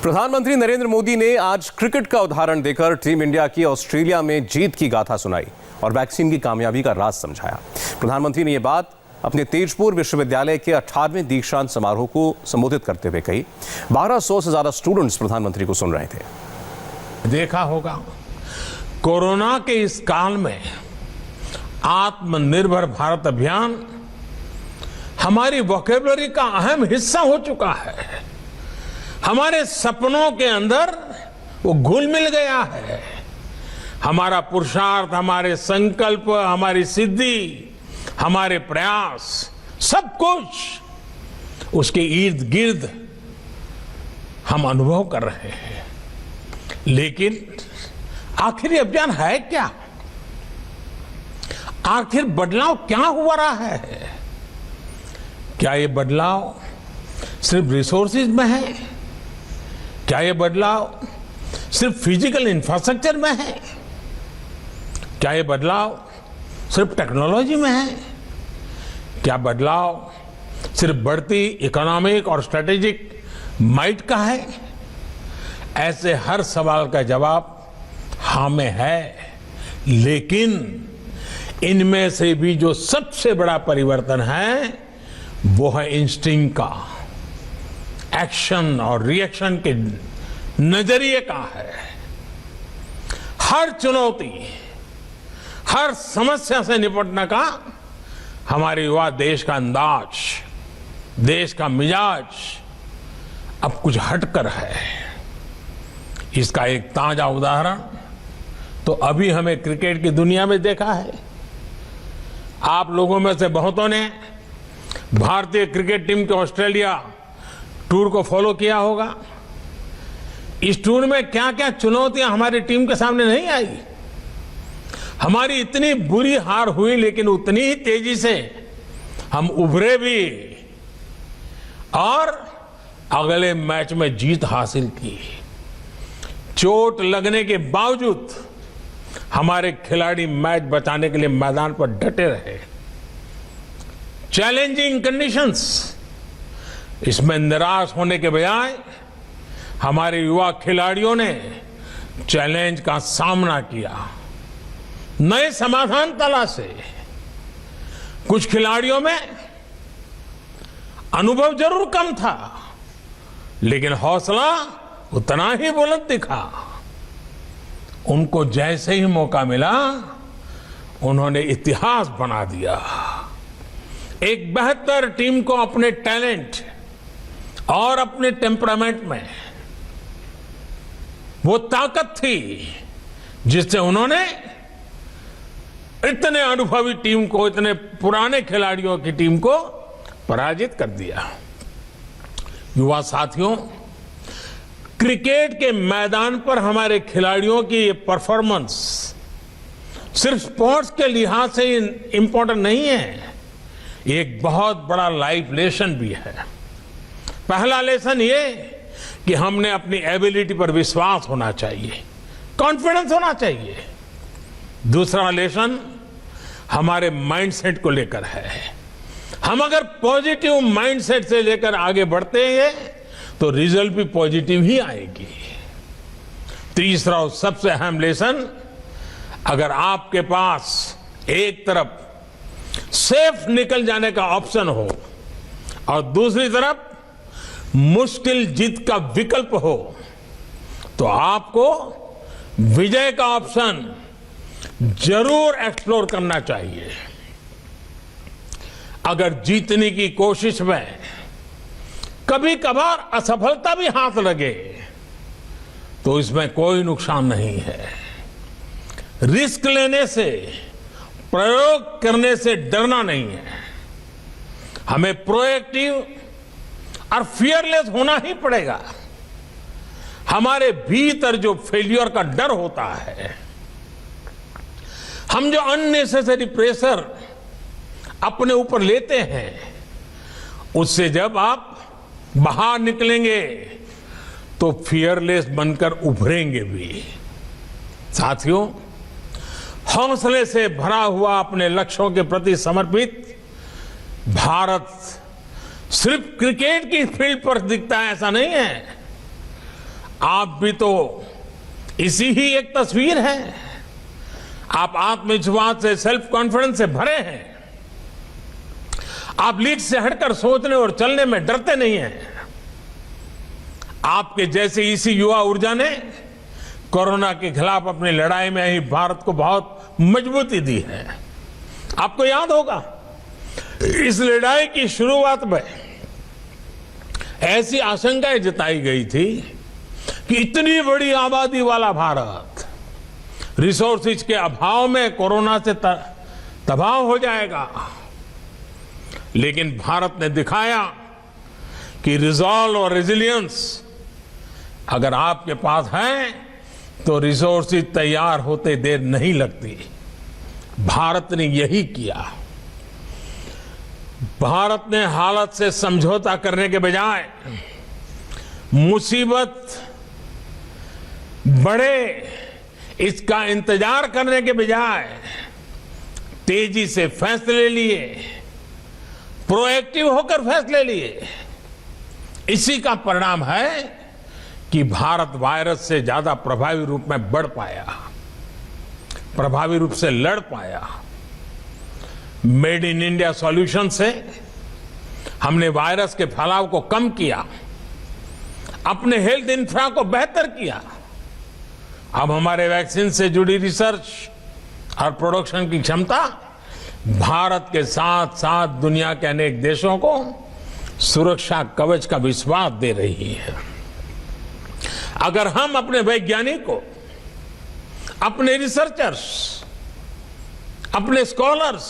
प्रधानमंत्री नरेंद्र मोदी ने आज क्रिकेट का उदाहरण देकर टीम इंडिया की ऑस्ट्रेलिया में जीत की गाथा सुनाई और वैक्सीन की कामयाबी का राज समझाया। प्रधानमंत्री ने यह बात अपने तेजपुर विश्वविद्यालय के 18वें दीक्षांत समारोह को संबोधित करते हुए कही। 1200 से ज्यादा स्टूडेंट्स प्रधानमंत्री को सुन रहे थे। देखा होगा कोरोना के इस काल में आत्मनिर्भर भारत अभियान हमारी वोकैबुलरी का अहम हिस्सा हो चुका है। हमारे सपनों के अंदर वो घुल मिल गया है। हमारा पुरुषार्थ, हमारे संकल्प, हमारी सिद्धि, हमारे प्रयास, सब कुछ उसके इर्द गिर्द हम अनुभव कर रहे हैं। लेकिन आखिर ये अभियान है क्या? आखिर बदलाव क्या हुआ रहा है? क्या ये बदलाव सिर्फ रिसोर्सेज में है? क्या ये बदलाव सिर्फ फिजिकल इंफ्रास्ट्रक्चर में है? क्या ये बदलाव सिर्फ टेक्नोलॉजी में है? क्या बदलाव सिर्फ बढ़ती इकोनॉमिक और स्ट्रेटेजिक माइट का है? ऐसे हर सवाल का जवाब हाँ में है, लेकिन इनमें से भी जो सबसे बड़ा परिवर्तन है वो है इंस्टिंक्ट का, एक्शन और रिएक्शन के नजरिए का है। हर चुनौती, हर समस्या से निपटने का हमारे युवा देश का अंदाज, देश का मिजाज अब कुछ हटकर है। इसका एक ताजा उदाहरण तो अभी हमें क्रिकेट की दुनिया में देखा है। आप लोगों में से बहुतों ने भारतीय क्रिकेट टीम के ऑस्ट्रेलिया टूर को फॉलो किया होगा। इस टूर में क्या क्या चुनौतियां हमारी टीम के सामने नहीं आई। हमारी इतनी बुरी हार हुई, लेकिन उतनी ही तेजी से हम उभरे भी और अगले मैच में जीत हासिल की। चोट लगने के बावजूद हमारे खिलाड़ी मैच बचाने के लिए मैदान पर डटे रहे। चैलेंजिंग कंडीशंस, इसमें निराश होने के बजाय हमारे युवा खिलाड़ियों ने चैलेंज का सामना किया, नए समाधान तलाशे। कुछ खिलाड़ियों में अनुभव जरूर कम था, लेकिन हौसला उतना ही बुलंद दिखा। उनको जैसे ही मौका मिला उन्होंने इतिहास बना दिया। एक बेहतर टीम को अपने टैलेंट और अपने टेम्परामेंट में वो ताकत थी जिससे उन्होंने इतने अनुभवी टीम को, इतने पुराने खिलाड़ियों की टीम को पराजित कर दिया। युवा साथियों, क्रिकेट के मैदान पर हमारे खिलाड़ियों की ये परफॉर्मेंस सिर्फ स्पोर्ट्स के लिहाज से इंपॉर्टेंट नहीं है, एक बहुत बड़ा लाइफ लेसन भी है। पहला लेसन ये कि हमने अपनी एबिलिटी पर विश्वास होना चाहिए, कॉन्फिडेंस होना चाहिए। दूसरा लेसन हमारे माइंडसेट को लेकर है। हम अगर पॉजिटिव माइंडसेट से लेकर आगे बढ़ते हैं तो रिजल्ट भी पॉजिटिव ही आएगी। तीसरा और सबसे अहम लेसन, अगर आपके पास एक तरफ सेफ निकल जाने का ऑप्शन हो और दूसरी तरफ मुश्किल जीत का विकल्प हो, तो आपको विजय का ऑप्शन जरूर एक्सप्लोर करना चाहिए। अगर जीतने की कोशिश में कभी कभार असफलता भी हाथ लगे तो इसमें कोई नुकसान नहीं है। रिस्क लेने से, प्रयोग करने से डरना नहीं है। हमें प्रोएक्टिव और फियरलेस होना ही पड़ेगा। हमारे भीतर जो फेलियर का डर होता है, हम जो अननेसेसरी प्रेशर अपने ऊपर लेते हैं, उससे जब आप बाहर निकलेंगे तो फियरलेस बनकर उभरेंगे भी। साथियों, हौसले से भरा हुआ अपने लक्ष्यों के प्रति समर्पित भारत सिर्फ क्रिकेट की फील्ड पर दिखता है ऐसा नहीं है। आप भी तो इसी ही एक तस्वीर है। आप आत्मविश्वास से, सेल्फ कॉन्फिडेंस से भरे हैं। आप लीड से हटकर सोचने और चलने में डरते नहीं हैं। आपके जैसे इसी युवा ऊर्जा ने कोरोना के खिलाफ अपनी लड़ाई में ही भारत को बहुत मजबूती दी है। आपको याद होगा, इस लड़ाई की शुरुआत में ऐसी आशंकाएं जताई गई थी कि इतनी बड़ी आबादी वाला भारत रिसोर्सेज के अभाव में कोरोना से तबाह हो जाएगा। लेकिन भारत ने दिखाया कि रिजॉल्व और रेजिलियंस अगर आपके पास है तो रिसोर्सेज तैयार होते देर नहीं लगती। भारत ने यही किया। भारत ने हालत से समझौता करने के बजाय मुसीबत बढ़े इसका इंतजार करने के बजाय तेजी से फैसले लिए, प्रोएक्टिव होकर फैसले लिए। इसी का परिणाम है कि भारत वायरस से ज्यादा प्रभावी रूप में बढ़ पाया, प्रभावी रूप से लड़ पाया। मेड इन इंडिया सॉल्यूशन से हमने वायरस के फैलाव को कम किया, अपने हेल्थ इंफ्रा को बेहतर किया। अब हमारे वैक्सीन से जुड़ी रिसर्च और प्रोडक्शन की क्षमता भारत के साथ साथ दुनिया के अनेक देशों को सुरक्षा कवच का विश्वास दे रही है। अगर हम अपने वैज्ञानिकों, अपने रिसर्चर्स, अपने स्कॉलर्स,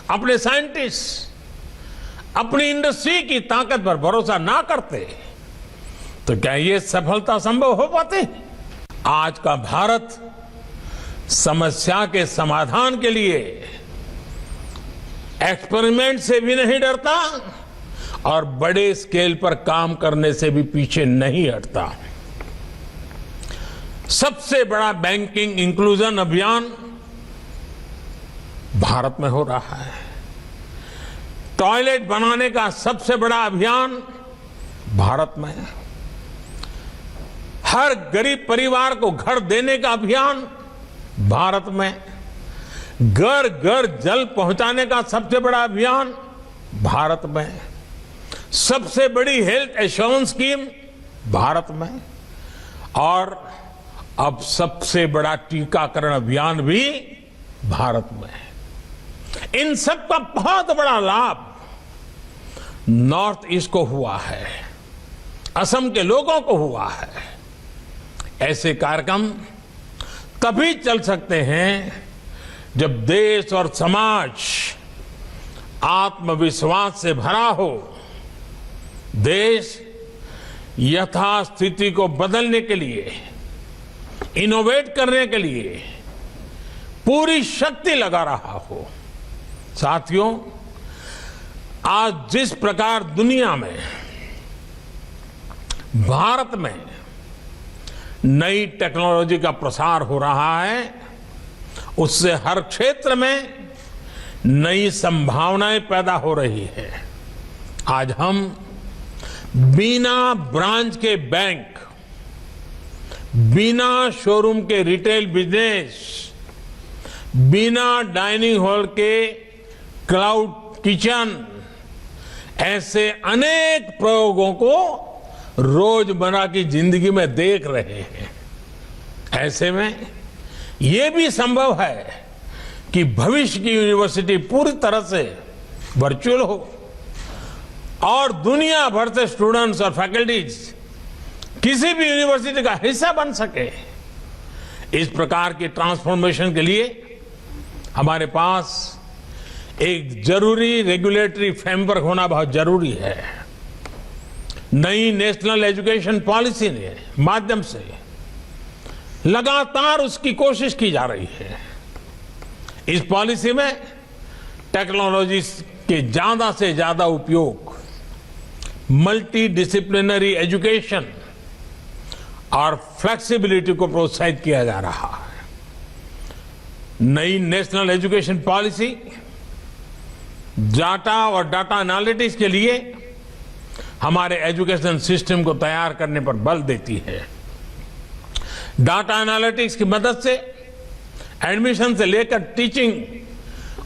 अपने साइंटिस्ट, अपनी इंडस्ट्री की ताकत पर भरोसा ना करते तो क्या ये सफलता संभव हो पाती? आज का भारत समस्या के समाधान के लिए एक्सपेरिमेंट से भी नहीं डरता और बड़े स्केल पर काम करने से भी पीछे नहीं हटता। सबसे बड़ा बैंकिंग इंक्लूजन अभियान भारत में हो रहा है। टॉयलेट बनाने का सबसे बड़ा अभियान भारत में है। हर गरीब परिवार को घर देने का अभियान भारत में, घर घर जल पहुंचाने का सबसे बड़ा अभियान भारत में, सबसे बड़ी हेल्थ एश्योरेंस स्कीम भारत में, और अब सबसे बड़ा टीकाकरण अभियान भी भारत में है। इन सब का बहुत बड़ा लाभ नॉर्थ ईस्ट को हुआ है, असम के लोगों को हुआ है। ऐसे कार्यक्रम तभी चल सकते हैं जब देश और समाज आत्मविश्वास से भरा हो। देश यथास्थिति को बदलने के लिए, इनोवेट करने के लिए पूरी शक्ति लगा रहा हो। साथियों, आज जिस प्रकार दुनिया में, भारत में नई टेक्नोलॉजी का प्रसार हो रहा है, उससे हर क्षेत्र में नई संभावनाएं पैदा हो रही है। आज हम बिना ब्रांच के बैंक, बिना शोरूम के रिटेल बिजनेस, बिना डाइनिंग हॉल के क्लाउड किचन, ऐसे अनेक प्रयोगों को रोजमर्रा की जिंदगी में देख रहे हैं। ऐसे में यह भी संभव है कि भविष्य की यूनिवर्सिटी पूरी तरह से वर्चुअल हो और दुनिया भर से स्टूडेंट्स और फैकल्टीज किसी भी यूनिवर्सिटी का हिस्सा बन सके। इस प्रकार की ट्रांसफॉर्मेशन के लिए हमारे पास एक जरूरी रेगुलेटरी फ्रेमवर्क होना बहुत जरूरी है। नई नेशनल एजुकेशन पॉलिसी के माध्यम से लगातार उसकी कोशिश की जा रही है। इस पॉलिसी में टेक्नोलॉजी के ज्यादा से ज्यादा उपयोग, मल्टी डिसिप्लिनरी एजुकेशन और फ्लेक्सिबिलिटी को प्रोत्साहित किया जा रहा है। नई नेशनल एजुकेशन पॉलिसी डाटा और डाटा एनालिटिक्स के लिए हमारे एजुकेशन सिस्टम को तैयार करने पर बल देती है। डाटा एनालिटिक्स की मदद से एडमिशन से लेकर टीचिंग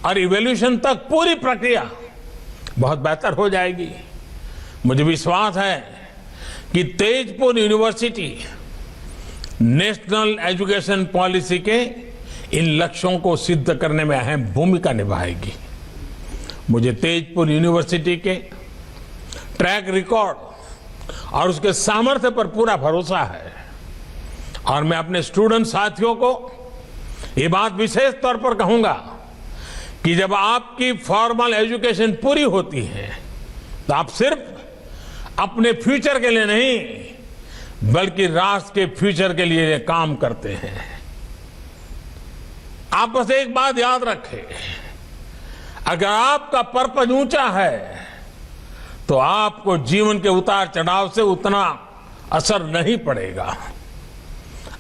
और इवैल्यूएशन तक पूरी प्रक्रिया बहुत बेहतर हो जाएगी। मुझे विश्वास है कि Tezpur university national education policy के इन लक्ष्यों को सिद्ध करने में अहम भूमिका निभाएगी। मुझे तेजपुर यूनिवर्सिटी के ट्रैक रिकॉर्ड और उसके सामर्थ्य पर पूरा भरोसा है और मैं अपने स्टूडेंट साथियों को ये बात विशेष तौर पर कहूंगा कि जब आपकी फॉर्मल एजुकेशन पूरी होती है तो आप सिर्फ अपने फ्यूचर के लिए नहीं बल्कि राष्ट्र के फ्यूचर के लिए काम करते हैं। आप बस एक बात याद रखें, अगर आपका पर्पज ऊंचा है तो आपको जीवन के उतार चढ़ाव से उतना असर नहीं पड़ेगा।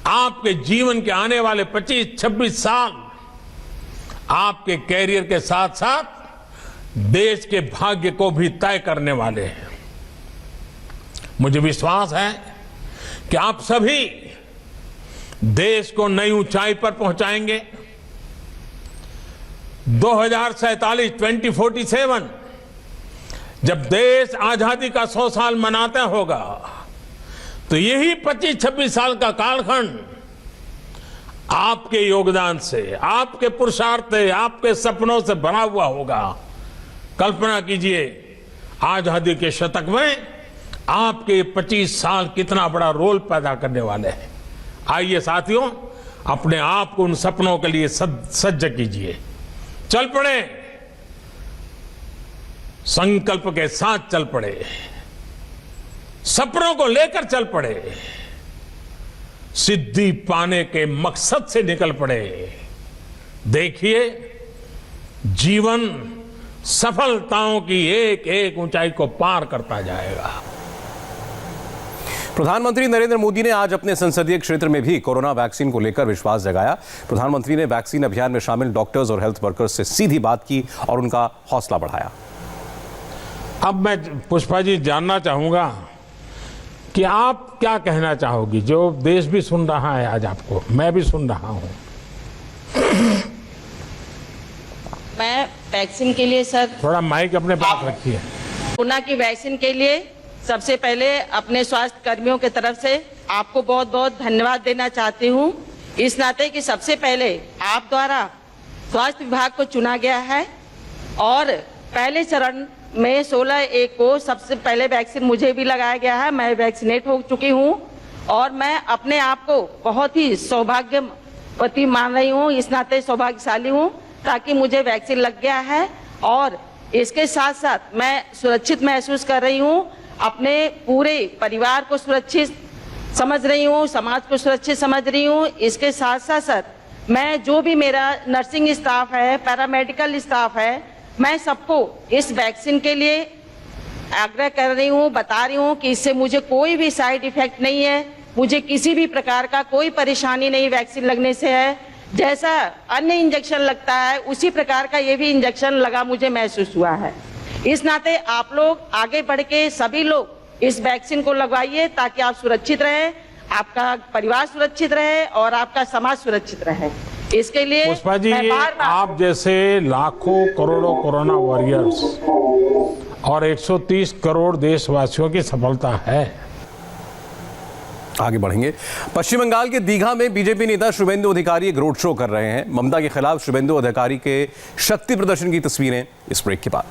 आपके जीवन के आने वाले 25-26 साल आपके कैरियर के साथ साथ देश के भाग्य को भी तय करने वाले हैं। मुझे विश्वास है कि आप सभी देश को नई ऊंचाई पर पहुंचाएंगे। 2047 जब देश आजादी का 100 साल मनाता होगा तो यही 25-26 साल का कालखंड आपके योगदान से, आपके पुरुषार्थ से, आपके सपनों से भरा हुआ होगा। कल्पना कीजिए आजादी के शतक में आपके 25 साल कितना बड़ा रोल पैदा करने वाले हैं। आइए साथियों, अपने आप को उन सपनों के लिए सज्ज कीजिए। चल पड़े, संकल्प के साथ चल पड़े, सपनों को लेकर चल पड़े, सिद्धि पाने के मकसद से निकल पड़े। देखिए जीवन सफलताओं की एक एक ऊंचाई को पार करता जाएगा। प्रधानमंत्री नरेंद्र मोदी ने आज अपने संसदीय क्षेत्र में भी कोरोना वैक्सीन को लेकर विश्वास जगाया। प्रधानमंत्री ने वैक्सीन अभियान में शामिल डॉक्टर्स और हेल्थ वर्कर्स से सीधी बात की और उनका हौसला बढ़ाया। अब मैं पुष्पा जी जानना चाहूंगा कि आप क्या कहना चाहोगी, जो देश भी सुन रहा है आज आपको, मैं भी सुन रहा हूं। मैं वैक्सीन के लिए सर, थोड़ा माइक अपने पास रखिए। कोरोना की वैक्सीन के लिए सबसे पहले अपने स्वास्थ्य कर्मियों की तरफ से आपको बहुत बहुत धन्यवाद देना चाहती हूं, इस नाते कि सबसे पहले आप द्वारा स्वास्थ्य विभाग को चुना गया है और पहले चरण में 16/1 को सबसे पहले वैक्सीन मुझे भी लगाया गया है। मैं वैक्सीनेट हो चुकी हूं और मैं अपने आप को बहुत ही सौभाग्यवती मान रही हूं, इस नाते सौभाग्यशाली हूं ताकि मुझे वैक्सीन लग गया है। और इसके साथ साथ मैं सुरक्षित महसूस कर रही हूं, अपने पूरे परिवार को सुरक्षित समझ रही हूँ, समाज को सुरक्षित समझ रही हूँ। इसके साथ साथ सर, मैं जो भी मेरा नर्सिंग स्टाफ है, पैरामेडिकल स्टाफ है, मैं सबको इस वैक्सीन के लिए आग्रह कर रही हूँ, बता रही हूँ कि इससे मुझे कोई भी साइड इफेक्ट नहीं है, मुझे किसी भी प्रकार का कोई परेशानी नहीं वैक्सीन लगने से है। जैसा अन्य इंजेक्शन लगता है उसी प्रकार का ये भी इंजेक्शन लगा मुझे महसूस हुआ है। इस नाते आप लोग आगे बढ़ के सभी लोग इस वैक्सीन को लगवाइए ताकि आप सुरक्षित रहें, आपका परिवार सुरक्षित रहे और आपका समाज सुरक्षित रहे। इसके लिए पुष्पा जी, आप जैसे लाखों करोड़ों कोरोना वॉरियर्स और 130 करोड़ देशवासियों की सफलता है। आगे बढ़ेंगे। पश्चिम बंगाल के दीघा में बीजेपी नेता शुभेंदु अधिकारी एक रोड शो कर रहे हैं। ममता के खिलाफ शुभेंदु अधिकारी के शक्ति प्रदर्शन की तस्वीरें इस ब्रेक के बाद।